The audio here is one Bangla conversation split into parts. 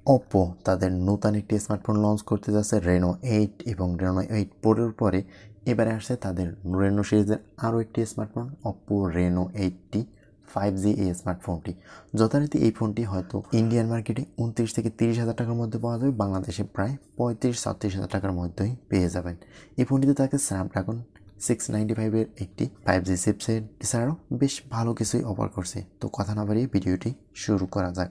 Oppo তাদের নতুন একটি স্মার্টফোন লঞ্চ করতে যাচ্ছে Reno 8 এবং Reno 8 Pro'র পরে এবারে আসছে তাদের Reno সিরিজের আরও একটি smartphone Oppo Reno 8T 5G এই স্মার্টফোনটি। যথারীতি এই ফোনটি হয়তো ইন্ডিয়ান মার্কেটে 29 থেকে 30,000 টাকার মধ্যে পাওয়া যাবে, বাংলাদেশে প্রায় 35-36,000 টাকার মধ্যেই পেয়ে যাবেন। এই ফোনটিতে থাকে স্ন্যাপড্রাগন 695 এর একটি 5G চিপসেট, এছাড়াও বেশ ভালো কিছুই অফার করছে। তো কথা না বাড়িয়ে ভিডিওটি শুরু করা যাক।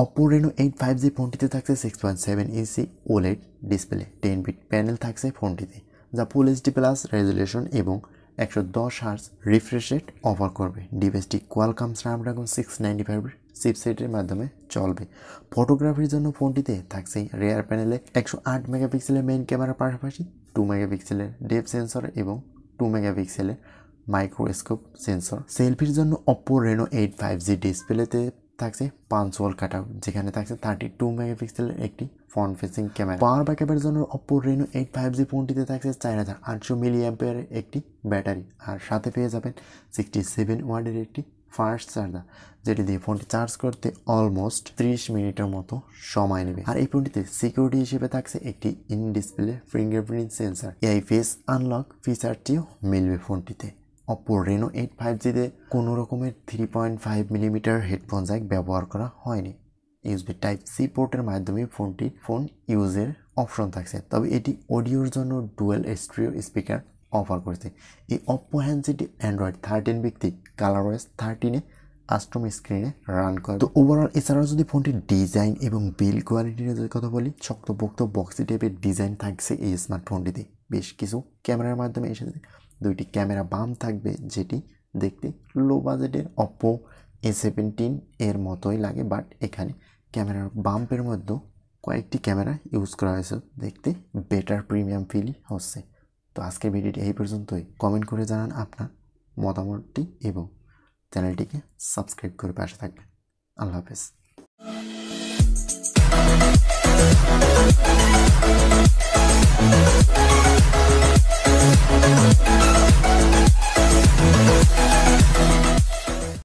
Oppo Reno 8 5G ফোনটিতে থাকছে 6.7 ইঞ্চি OLED ডিসপ্লে, 10 বিট প্যানেল থাকছে ফোনটিতে, যা ফুল এইচডি প্লাস রেজুলেশন এবং 110 হার্জ রিফ্রেশ রেট অফার করবে। ডিভাইসটি কোয়ালকম স্ন্যাপড্রাগন 695 চিপসেটের মাধ্যমে চলবে। ফটোগ্রাফির জন্য ফোনটিতে থাকছে রেয়ার প্যানেলে 108 মেগাপিক্সেলের মেইন ক্যামেরার পাশাপাশি 2 মেগাপিক্সেলের ডেপথ সেন্সর এবং 2 মেগাপিক্সেলের মাইক্রোস্কোপ সেন্সর। সেলফির জন্য Oppo Reno 8 5G ডিসপ্লেতে থাকছে পাঞ্চ ওয়াল কাটআউট, যেখানে থাকছে 32 মেগাপিক্সেলের একটি ফ্রন্ট ফেসিং ক্যামেরা। পাওয়ার ব্যাকআপের জন্য Oppo Reno 8 5G ফোনটিতে থাকছে 4800 মিলিঅ্যাম্পিয়ারের একটি ব্যাটারি, আর সাথে পেয়ে যাবেন 67 ওয়াটের একটি ফাস্ট চার্জার, যেটি দিয়ে ফোনটি চার্জ করতে অলমোস্ট 30 মিনিটের মতো সময় নেবে। আর এই ফোনটিতে সিকিউরিটি হিসেবে থাকছে একটি ইন ডিসপ্লে ফিঙ্গারপ্রিন্ট সেন্সর। এই ফেস আনলক ফিচারটিও মিলবে ফোনটিতে। Oppo Reno 8 5Gতে কোনো রকমের 3.5 মিলিমিটার হেডফোন জ্যাক ব্যবহার করা হয়নি। ইউএসবি টাইপ সি পোর্টের মাধ্যমে ফোন ইউজের অপশন থাকছে, তবে এটি অডিওর জন্য ডুয়েল স্টেরিও স্পিকার অফার করছে। এই Oppo হ্যান্ডসেটটি অ্যান্ড্রয়েড 13 ভিত্তিক ColorOS 13-এ আষ্টম স্ক্রিনে রান করে। তো ওভারঅল এছাড়াও যদি ফোনটির ডিজাইন এবং বিল্ড কোয়ালিটি নিয়ে কথা বলি, শক্তপোক্ত বক্সি টাইপের ডিজাইন থাকছে এই স্মার্টফোনটিতে। বেশ কিছু ক্যামেরার মাধ্যমে এসেছে, দুইটি ক্যামেরা বাম থাকবে, যেটি দেখতে লো বাজেটের Oppo A17 এর মতোই লাগে, বাট এখানে ক্যামেরার বাম্পের মধ্যে কয়েকটি ক্যামেরা ইউজ করা হয়েছে, দেখতে বেটার প্রিমিয়াম ফিলই হচ্ছে। তো আজকের ভিডিওটি এই পর্যন্তই। কমেন্ট করে জানান আপনার মতামতটি এবং চ্যানেলটিকে সাবস্ক্রাইব করে পাশে থাকবেন। আল্লাহ হাফেজ।